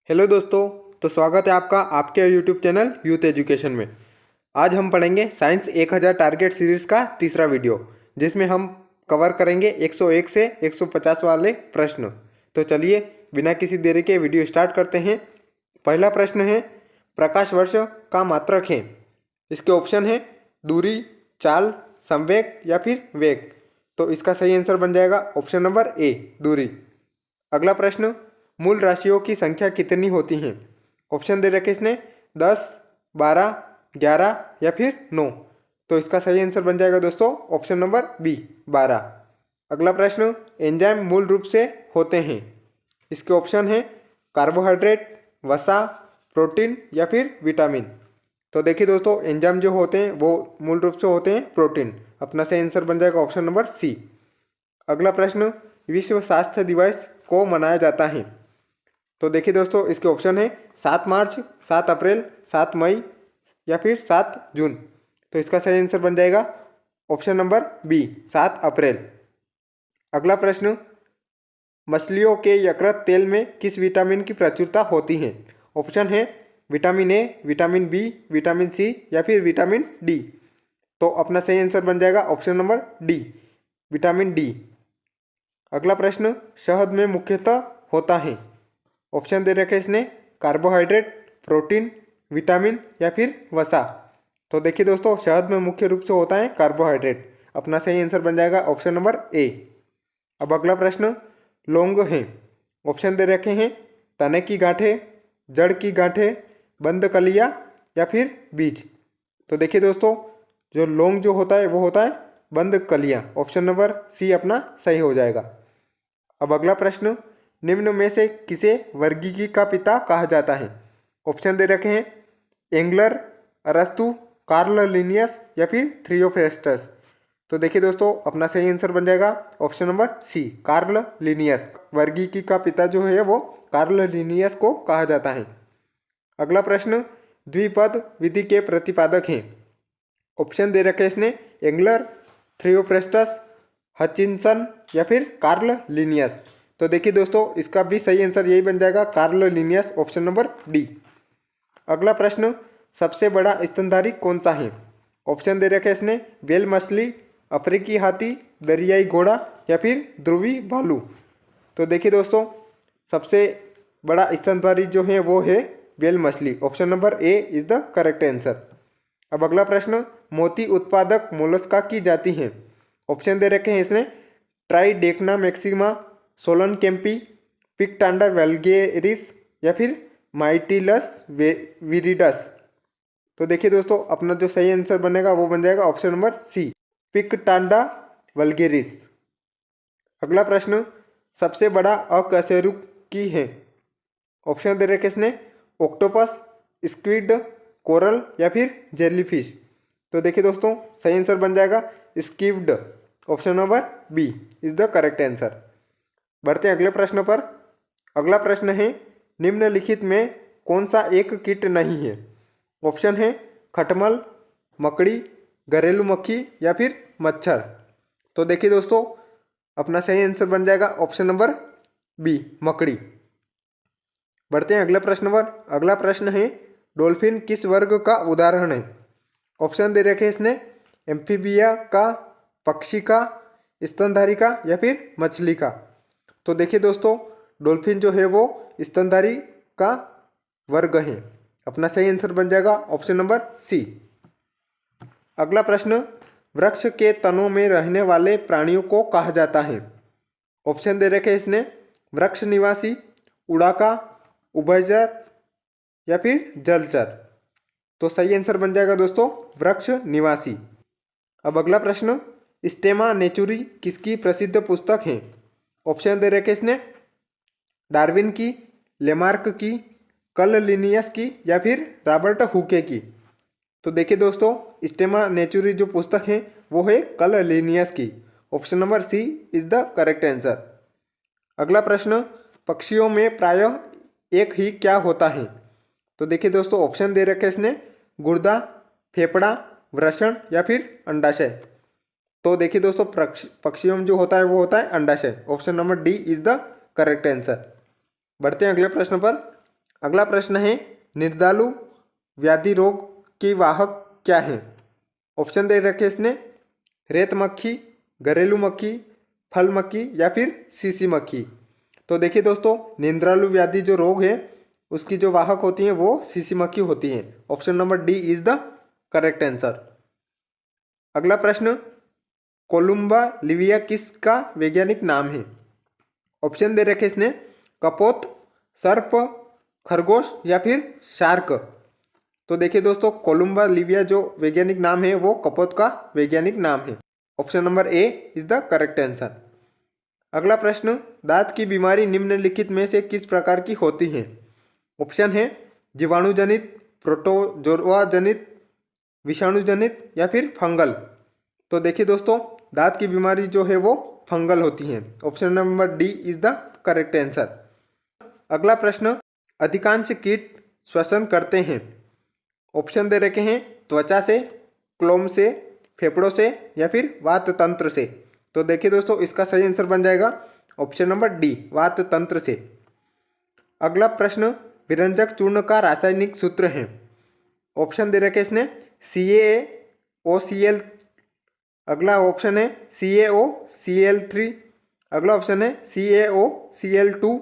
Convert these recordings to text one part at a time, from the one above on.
Hello दोस्तों। तो स्वागत है आपका आपके यूट्यूब चैनल यूथ एजुकेशन में। आज हम पढ़ेंगे साइंस 1000 टारगेट सीरीज़ का तीसरा वीडियो, जिसमें हम कवर करेंगे 101 से 150 वाले प्रश्न। तो चलिए बिना किसी देरी के वीडियो स्टार्ट करते हैं। पहला प्रश्न है, प्रकाश वर्ष का मात्रक है। इसके ऑप्शन है दूरी, चाल, संवेग या फिर वेग। तो इसका सही आंसर बन जाएगा ऑप्शन नंबर ए, दूरी। अगला प्रश्न, मूल राशियों की संख्या कितनी होती हैं? ऑप्शन दे रखे इसने 10, 12, 11 या फिर 9। तो इसका सही आंसर बन जाएगा दोस्तों ऑप्शन नंबर बी, 12। अगला प्रश्न, एंजाइम मूल रूप से होते हैं। इसके ऑप्शन है कार्बोहाइड्रेट, वसा, प्रोटीन या फिर विटामिन। तो देखिए दोस्तों, एंजाइम जो होते हैं वो मूल रूप से होते हैं प्रोटीन। अपना सही आंसर बन जाएगा ऑप्शन नंबर सी। अगला प्रश्न, विश्व स्वास्थ्य दिवस को मनाया जाता है। तो देखिए दोस्तों, इसके ऑप्शन है 7 मार्च, 7 अप्रैल, 7 मई या फिर 7 जून। तो इसका सही आंसर बन जाएगा ऑप्शन नंबर बी, 7 अप्रैल। अगला प्रश्न, मछलियों के यकृत तेल में किस विटामिन की प्रचुरता होती है? ऑप्शन है vitamin A, vitamin B, vitamin C या फिर विटामिन डी। तो अपना सही आंसर बन जाएगा option number D, vitamin D. अगला प्रश्न, शहद में मुख्यतः होता है। ऑप्शन दे रखे इसने कार्बोहाइड्रेट, प्रोटीन, विटामिन या फिर वसा। तो देखिए दोस्तों, शहद में मुख्य रूप से होता है कार्बोहाइड्रेट। अपना सही आंसर बन जाएगा ऑप्शन नंबर ए। अब अगला प्रश्न, लौंग है। ऑप्शन दे रखे हैं तने की गांठें, जड़ की गांठें, बंद कलियां या फिर बीज। तो देखिए दोस्तों, जो लौंग जो होता है वो होता है बंद कलियां। ऑप्शन नंबर सी अपना सही हो जाएगा। अब अगला प्रश्न, निम्न में से किसे वर्गीकी का पिता कहा जाता है? ऑप्शन दे रखे हैं एंगलर, अरस्तु, कार्ल लिनियस या फिर थियोफ्रेस्टस। तो देखिए दोस्तों, अपना सही आंसर बन जाएगा option number C, Carl Linnaeus. वर्गीकी का पिता जो है वो कार्ल लिनियस को कहा जाता है। अगला प्रश्न, द्विपद विधि के प्रतिपादक हैं। ऑप्शन दे रखे इसने एंगलर, थियोफ्रेस्टस, हचिनसन या फिर कार्ल लिनियस। तो देखिए दोस्तों, इसका भी सही आंसर यही बन जाएगा, Karl Linnaeus, option number D. अगला प्रश्न, सबसे बड़ा स्तनधारी कौन सा है? ऑप्शन दे रखे इसने व्हेल मछली, अफ्रीकी हाथी, दरियाई घोड़ा या फिर ध्रुवी भालू। तो देखिए दोस्तों, सबसे बड़ा स्तनधारी जो है वो है व्हेल मछली। Option number A is the correct answer. अब अगला प्रश्न, मोती उत्पादक मोलस्का की जाति है। ऑप्शन दे रखे हैं इसने ट्राइडेक्ना मैक्सिमा, सोलन कैंपी, पिकटांडा वल्गेरिस या फिर माइटिलस विरिडस। तो देखिए दोस्तों, अपना जो सही आंसर बनेगा वो बन जाएगा ऑप्शन नंबर सी, पिकटांडा वल्गेरिस। अगला प्रश्न, सबसे बड़ा अकशेरुकी है। ऑप्शन दे रखे इसने ऑक्टोपस, स्क्विड, कोरल या फिर जेलीफिश। तो देखिए दोस्तों, सही आंसर बन जाएगा squid. Option number B is the correct answer. बढ़ते हैं अगले प्रश्न पर। अगला प्रश्न है, निम्नलिखित में कौन सा एक कीट नहीं है? ऑप्शन है खटमल, मकड़ी, घरेलू मक्खी या फिर मच्छर। तो देखिए दोस्तों, अपना सही आंसर बन जाएगा ऑप्शन नंबर बी, मकड़ी। बढ़ते हैं अगले प्रश्न पर। अगला प्रश्न है, डॉल्फिन किस वर्ग का उदाहरण है? ऑप्शन दे रखे इसने एम्फीबिया का, पक्षी का, स्तनधारी का या फिर मछली का। तो देखिए दोस्तों, डॉल्फिन जो है वो स्तनधारी का वर्ग है। अपना सही आंसर बन जाएगा ऑप्शन नंबर सी। अगला प्रश्न, वृक्ष के तनों में रहने वाले प्राणियों को कहा जाता है। ऑप्शन दे रखे इसने वृक्ष निवासी, उड़ाका, उभयचर या फिर जलचर। तो सही आंसर बन जाएगा दोस्तों वृक्ष निवासी। अब अगला प्रश्न, स्टेमा नेचुरी किसकी प्रसिद्ध पुस्तक है? ऑप्शन दे रखे इसने डार्विन की, लेमार्क की, कर्ल लिनियस की या फिर रॉबर्ट हुके की। तो देखिए दोस्तों, स्टेमा नेचुरी जो पुस्तक है वो है कर्ल लिनियस की। Option number C is the correct answer. अगला प्रश्न, पक्षियों में प्रायः एक ही क्या होता है? तो देखिए दोस्तों, ऑप्शन दे रखे इसने गुर्दा, फेफड़ा, वृषण या फिर अंडाशय। तो देखिए दोस्तों, पक्षियों में जो होता है वो होता है अंडाशय। Option number D is the correct answer. बढ़ते हैं अगले प्रश्न पर। अगला प्रश्न है निर्दालु व्याधि रोग की वाहक क्या है। ऑप्शन दे रखे इसने रेत मक्खी, घरेलू मक्खी, फल मक्खी या फिर सीसी मक्खी। तो देखिए दोस्तों, निंद्रालु व्याधि जो रोग है उसकी जो वाहक होती हैं वो सीसी मक्खी होती हैं। Option number D is the correct answer. अगला प्रश्न, कोलुम्बा लिविया किसका वैज्ञानिक नाम है। ऑप्शन दे रखे इसने कपोत, सर्प, खरगोश या फिर शार्क। तो देखिए दोस्तों, कोलुम्बा लिविया जो वैज्ञानिक नाम है वो कपोत का वैज्ञानिक नाम है। Option number A is the correct answer. अगला प्रश्न, दांत की बीमारी निम्नलिखित में से किस प्रकार की होती है। ऑप्शन है जीवाणुजनित, प्रोटोजोआ जनित, विषाणुजनित या फिर फंगल। तो देखिए दोस्तों, दांत की बीमारी जो है वो फंगल होती है। Option number D is the correct answer. अगला प्रश्न, अधिकांश कीट श्वसन करते हैं। ऑप्शन दे रखे हैं त्वचा से, क्लोम से, फेफड़ों से या फिर वात तंत्र से। तो देखिए दोस्तों, इसका सही आंसर बन जाएगा ऑप्शन नंबर डी, वात तंत्र से। अगला प्रश्न, विरंजक चूर्ण का रासायनिक सूत्र है। ऑप्शन दे रखे इसने CaOCl, अगला ऑप्शन है CaOCl3, अगला ऑप्शन है CaOCl2,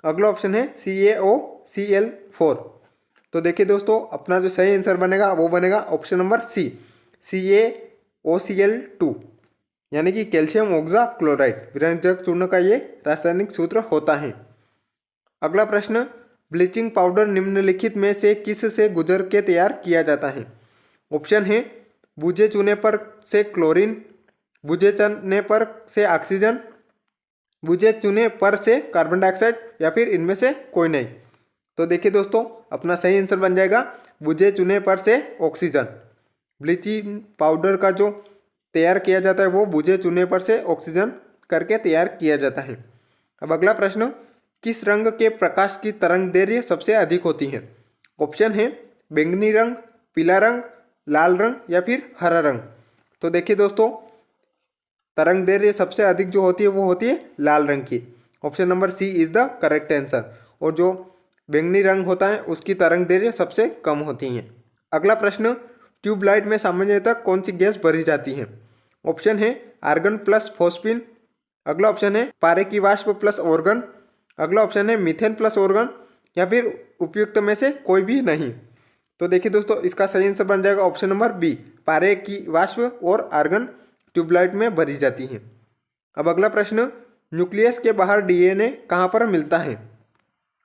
अगला ऑप्शन है CaOCl4। तो देखिए दोस्तों, अपना जो सही आंसर बनेगा वो बनेगा ऑप्शन नंबर सी, CaOCl2, यानी कि कैल्शियम ऑक्सा क्लोराइड विरंजक चूर्ण का ये रासायनिक सूत्र होता है। अगला प्रश्न, ब्लीचिंग पाउडर निम्नलिखित में से किस से गुजर के तैयार किया जाता है। ऑप्शन है बुझे चूने पर से क्लोरीन, बुझे चूने पर से ऑक्सीजन, बुझे चूने पर से कार्बन डाइऑक्साइड या फिर इनमें से कोई नहीं। तो देखिए दोस्तों, अपना सही आंसर बन जाएगा बुझे चूने पर से ऑक्सीजन। ब्लीचिंग पाउडर का जो तैयार किया जाता है वो बुझे चूने पर से ऑक्सीजन करके तैयार किया जाता है। अब अगला प्रश्न, किस रंग के प्रकाश की तरंग दैर्घ्य सबसे अधिक होती है। ऑप्शन है बैंगनी रंग, पीला रंग, लाल रंग या फिर हरा रंग। तो देखिए दोस्तों, तरंग दैर्घ्य सबसे अधिक जो होती है वो होती है लाल रंग की। Option number C is the correct answer. और जो बैंगनी रंग होता है उसकी तरंग दैर्घ्य सबसे कम होती है। अगला प्रश्न, ट्यूबलाइट में सामान्यतः कौन सी गैस भरी जाती है। ऑप्शन है आर्गन प्लस फॉस्फिन, अगला ऑप्शन है पारे की वाष्प प्लस ऑर्गन, अगला ऑप्शन है मीथेन प्लस ऑर्गन या फिर उपयुक्त में से कोई भी नहीं। तो देखिए दोस्तों, इसका सही आंसर बन जाएगा ऑप्शन नंबर बी, पारे की वाष्प और आर्गन ट्यूबलाइट में भरी जाती है। अब अगला प्रश्न, न्यूक्लियस के बाहर डीएनए कहाँ पर मिलता है।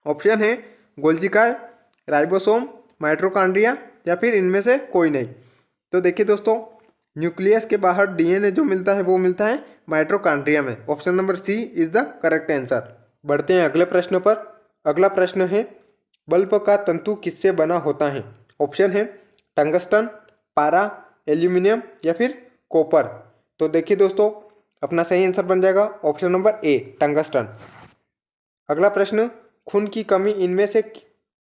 ऑप्शन है गोल्जिका, राइबोसोम, माइटोकॉन्ड्रिया या फिर इनमें से कोई नहीं। तो देखिए दोस्तों, न्यूक्लियस के बाहर डीएनए जो मिलता है वो मिलता है माइटोकॉन्ड्रिया में। Option number C is the correct answer. बढ़ते हैं अगले प्रश्न पर। अगला प्रश्न है बल्ब का तंतु किससे बना होता है। ऑप्शन है टंगस्टन, पारा, एल्यूमिनियम या फिर कॉपर। तो देखिए दोस्तों, अपना सही आंसर बन जाएगा ऑप्शन नंबर ए, टंगस्टन। अगला प्रश्न, खून की कमी इनमें से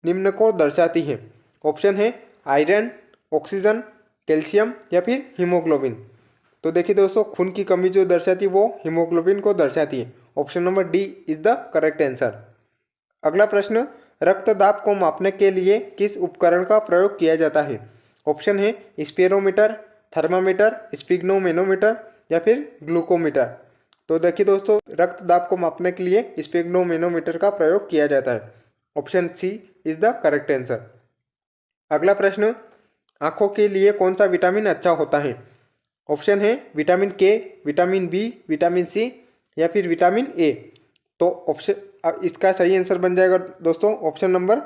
निम्न को दर्शाती है। ऑप्शन है आयरन, ऑक्सीजन, कैल्शियम या फिर हीमोग्लोबिन। तो देखिए दोस्तों, खून की कमी जो दर्शाती है वो हीमोग्लोबिन को दर्शाती है। Option number D is the correct answer. अगला प्रश्न, रक्तदाब को मापने के लिए किस उपकरण का प्रयोग किया जाता है। ऑप्शन है स्पेरोमीटर, थर्मामीटर, स्पिग्नोमेनोमीटर या फिर ग्लूकोमीटर। तो देखिए दोस्तों, रक्तदाब को मापने के लिए स्पिग्नोमेनोमीटर का प्रयोग किया जाता है। Option C is the correct answer. अगला प्रश्न, आंखों के लिए कौन सा विटामिन अच्छा होता है। ऑप्शन है विटामिन के, विटामिन बी, विटामिन सी या फिर विटामिन ए। तो ऑप्शन इसका सही आंसर बन जाएगा दोस्तों option number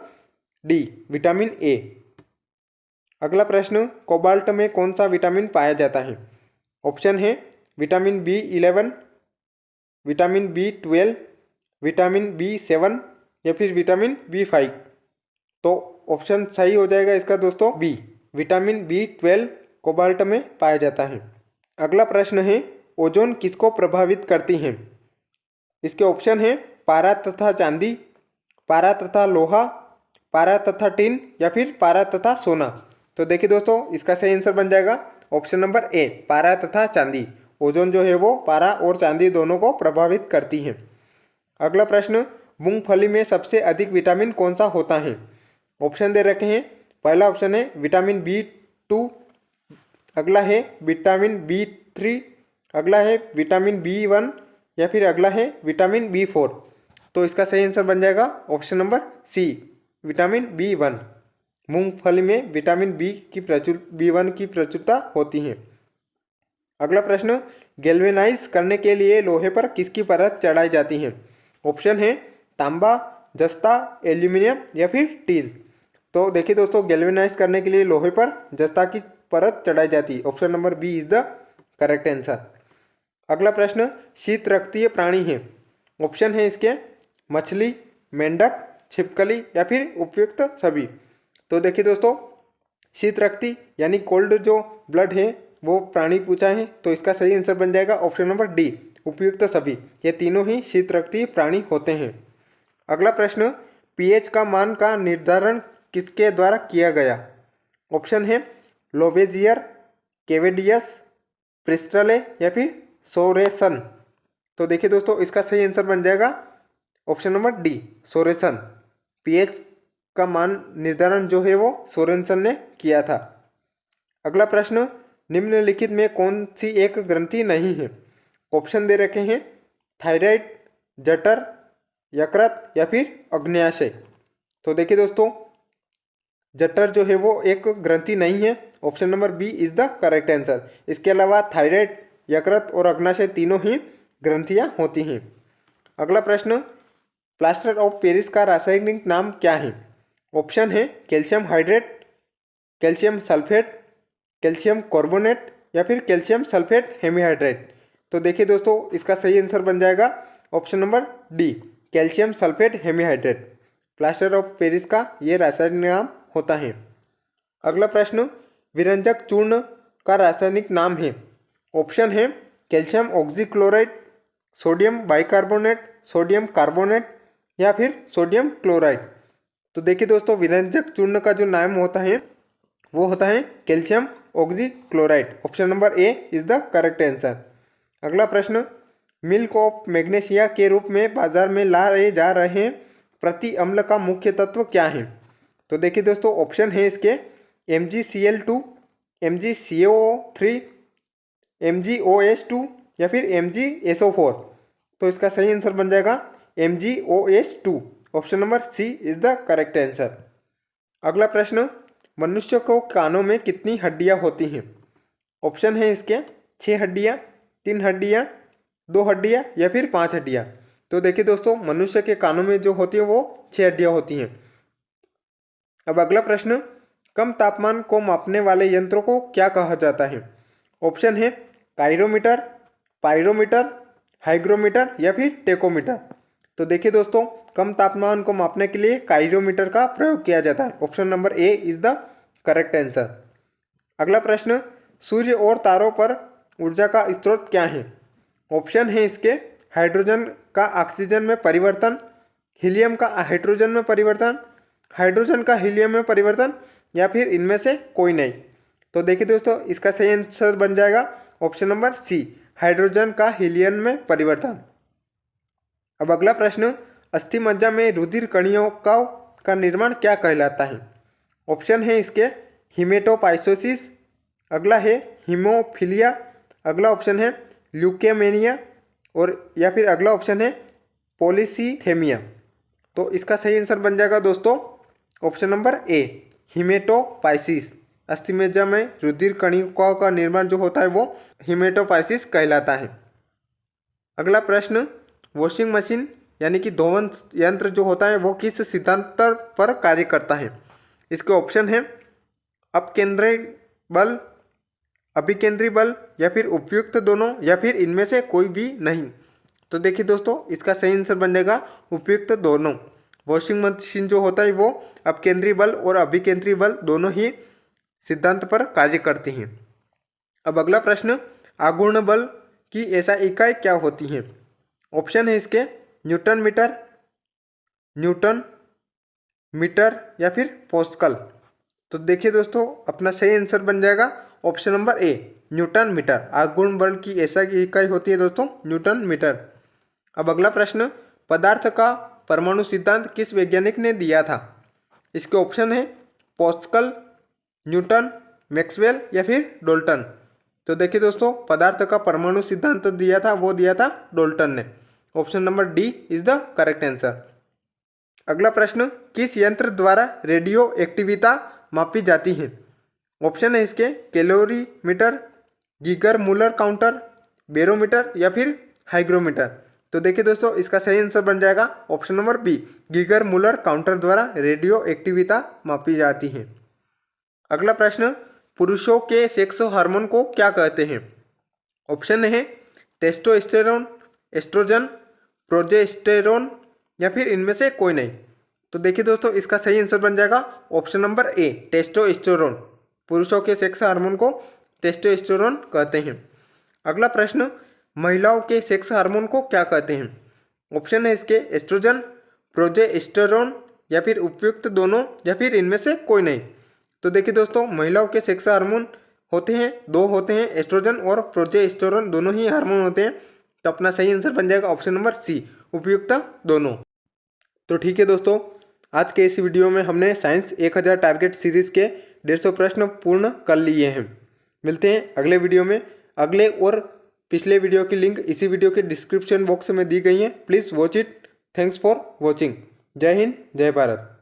D, vitamin A. अगला प्रश्न, कोबाल्ट में कौन सा विटामिन पाया जाता है। ऑप्शन है vitamin B11, vitamin B12, vitamin B7 या फिर विटामिन B5। तो ऑप्शन सही हो जाएगा इसका दोस्तों बी, विटामिन B12 कोबाल्ट में पाया जाता है। अगला प्रश्न है ओजोन किसको प्रभावित करती है। इसके ऑप्शन है पारा तथा चांदी, पारा तथा लोहा, पारा तथा टिन या फिर पारा तथा सोना। तो देखिए दोस्तों, इसका सही आंसर बन जाएगा ऑप्शन नंबर ए, पारा तथा चांदी। ओजोन जो है वो पारा और चांदी दोनों को प्रभावित करती है। अगला प्रश्न, मूंगफली में सबसे अधिक विटामिन कौन सा होता है? ऑप्शन दे रखे हैं। पहला ऑप्शन है विटामिन B2, अगला है विटामिन B3, अगला है विटामिन B1 या फिर अगला है विटामिन B4। तो इसका सही आंसर बन जाएगा ऑप्शन नंबर सी, विटामिन B1। मूंगफली में विटामिन B1 की प्रचुरता होती है। अगला प्रश्न, गैल्वेनाइज करने के लिए लोहे पर किसकी परत चढ़ाई जाती है? ऑप्शन है तांबा, जस्ता, एल्यूमिनियम या फिर टीन। तो देखिए दोस्तों, गैल्वेनाइज करने के लिए लोहे पर जस्ता की परत चढ़ाई जाती है। Option number B is the correct answer. अगला प्रश्न, शीत रक्तीय प्राणी है। ऑप्शन है इसके मछली, मेंढक, छिपकली या फिर उपयुक्त सभी। तो देखिए दोस्तों, शीत रक्ती यानी कोल्ड जो ब्लड है वो प्राणी पूछा है, तो इसका सही आंसर बन जाएगा ऑप्शन नंबर डी, उपयुक्त सभी। ये तीनों ही शीत रक्तीय प्राणी होते हैं। अगला प्रश्न, पीएच का मान का निर्धारण किसके द्वारा किया गया? ऑप्शन है लोबेजियर, केवेडियस, प्रिस्टले या फिर सोरेसन। तो देखिए दोस्तों, इसका सही आंसर बन जाएगा ऑप्शन नंबर डी, सोरेसन। पीएच का मान निर्धारण जो है वो सोरेसन ने किया था। अगला प्रश्न, निम्नलिखित में कौन सी एक ग्रंथि नहीं है? ऑप्शन दे रखे हैं थायराइड, जठर, यकृत या फिर अग्न्याशय। तो देखिए दोस्तों, जठर जो है वो एक ग्रंथि नहीं है। Option number B is the correct answer. इसके अलावा थायराइड, यकृत और अग्न्याशय तीनों ही ग्रंथियां होती हैं। अगला प्रश्न, प्लास्टर ऑफ पेरिस का रासायनिक नाम क्या है? ऑप्शन है calcium hydrate, calcium sulphate, calcium carbonate या फिर कैल्शियम सल्फेट हेमीहाइड्रेट। तो देखिए दोस्तों, इसका सही आंसर बन जाएगा option number D, calcium sulphate hemihydrate. Plaster of Paris का ये रासायनिक नाम होता है। अगला प्रश्न, विरंजक चूर्ण का रासायनिक नाम है। ऑप्शन है calcium oxychloride, sodium bicarbonate, sodium carbonate या फिर सोडियम क्लोराइड। तो देखिए दोस्तों, विरंजक चूर्ण का जो नाम होता है वो होता है calcium oxychloride. Option number A is the correct answer. अगला प्रश्न, मिल्क ऑफ मैग्नीशिया के रूप में बाजार में लाए जा रहे प्रति अम्ल का मुख्य तत्व क्या है? तो देखिए दोस्तों, ऑप्शन है इसके MgCl2, MgCO3, MgOH2 या फिर MgSO4। तो इसका सही आंसर बन जाएगा MgOH2। Option number C is the correct answer. अगला प्रश्न, मनुष्य को कानों में कितनी हड्डियां होती हैं? ऑप्शन है इसके 6 हड्डियां, 3 हड्डियां, 2 हड्डियां या फिर 5 हड्डियां। तो देखिए दोस्तों, मनुष्य के कानों में जो होती है वो 6 हड्डियां होती हैं। अब अगला प्रश्न, कम तापमान को मापने वाले यंत्रों को क्या कहा जाता है? ऑप्शन है काइरोमीटर, पायरोमीटर, हाइग्रोमीटर या फिर टेकोमीटर। तो देखिए दोस्तों, कम तापमान को मापने के लिए काइरोमीटर का प्रयोग किया जाता है। Option number A is the correct answer. अगला प्रश्न, सूर्य और तारों पर ऊर्जा का स्रोत क्या है? ऑप्शन है इसके हाइड्रोजन का ऑक्सीजन में परिवर्तन, हीलियम का हाइड्रोजन में परिवर्तन, हाइड्रोजन का हीलियम में परिवर्तन या फिर इनमें से कोई नहीं। तो देखिए दोस्तों, इसका सही आंसर बन जाएगा ऑप्शन नंबर सी, हाइड्रोजन का हीलियम में परिवर्तन। अब अगला प्रश्न, अस्थि मज्जा में रुधिर कणियों का निर्माण क्या कहलाता है? ऑप्शन है इसके हिमेटोपाइसोसिस, अगला है हीमोफीलिया, अगला ऑप्शन है ल्यूकेमिया और या फिर अगला ऑप्शन है पॉलीसीथेमिया। तो इसका सही आंसर बन जाएगा दोस्तों ऑप्शन नंबर ए, हिमेटोपाइसिस। अस्थि मज्जा में रुधिर कणिकाओं का निर्माण जो होता है वो हिमेटोपाइसिस कहलाता है। अगला प्रश्न, वॉशिंग मशीन यानी कि धोवन यंत्र जो होता है वो किस सिद्धांत पर कार्य करता है? इसके ऑप्शन है अपकेंद्री बल, अभिकेंद्री बल या फिर उपयुक्त दोनों या फिर इनमें से कोई भी नहीं। तो देखिए दोस्तों, इसका सही आंसर बन जाएगा उपयुक्त दोनों। वॉशिंग मशीन जो होता है वो अपकेंद्री बल और अभिकेंद्री बल दोनों ही सिद्धांत पर कार्य करती हैं। अब अगला प्रश्न, आघूर्ण बल की ऐसा इकाई क्या होती है? ऑप्शन है इसके न्यूटन मीटर, न्यूटन मीटर या फिर पास्कल। तो देखिए दोस्तों, अपना सही आंसर बन जाएगा option number A, newton metre. आघूर्ण बल की ऐसा इकाई होती है दोस्तों न्यूटन मीटर। अब अगला प्रश्न, पदार्थ का परमाणु सिद्धांत किस वैज्ञानिक ने दिया था? इसके ऑप्शन है पास्कल, न्यूटन, मैक्सवेल या फिर डाल्टन। तो देखिए दोस्तों, पदार्थ का परमाणु सिद्धांत दिया था, वो दिया था डाल्टन ने। Option number D is the correct answer. अगला प्रश्न, किस यंत्र द्वारा रेडियो एक्टिविता मापी जाती है? ऑप्शन है इसके calorimeter, Geiger Muller counter, barometer या फिर हाइग्रोमीटर। तो देखिए दोस्तों, इसका सही आंसर बन जाएगा option number B, Geiger Muller counter द्वारा रेडियो एक्टिविता मापी जाती है। अगला प्रश्न, पुरुषों के सेक्स हार्मोन को क्या कहते हैं? ऑप्शन है टेस्टोस्टेरोन, एस्ट्रोजन, प्रोजेस्टेरोन या फिर इनमें से कोई नहीं। तो देखिए दोस्तों, इसका सही आंसर बन जाएगा ऑप्शन नंबर ए, टेस्टोस्टेरोन। पुरुषों के सेक्स हार्मोन को टेस्टोस्टेरोन कहते हैं। अगला प्रश्न, महिलाओं के सेक्स हार्मोन को क्या कहते हैं? ऑप्शन है इसके एस्ट्रोजन, प्रोजेस्टेरोन या फिर उपयुक्त दोनों या फिर इनमें से कोई नहीं। तो देखिए दोस्तों, महिलाओं के सेक्स हार्मोन होते हैं, दो होते हैं, एस्ट्रोजन और प्रोजेस्टेरोन, दोनों ही हार्मोन होते हैं। तो अपना सही आंसर बन जाएगा ऑप्शन नंबर सी, उपयुक्त दोनों। तो ठीक है दोस्तों, आज के इस वीडियो में हमने साइंस 1000 टारगेट सीरीज के 150 प्रश्न पूर्ण कर लिए हैं। मिलते हैं अगले वीडियो में। अगले और पिछले वीडियो की लिंक इसी वीडियो के डिस्क्रिप्शन बॉक्स में दी गई है। Please watch it. Thanks for watching. जय हिंद, जय भारत।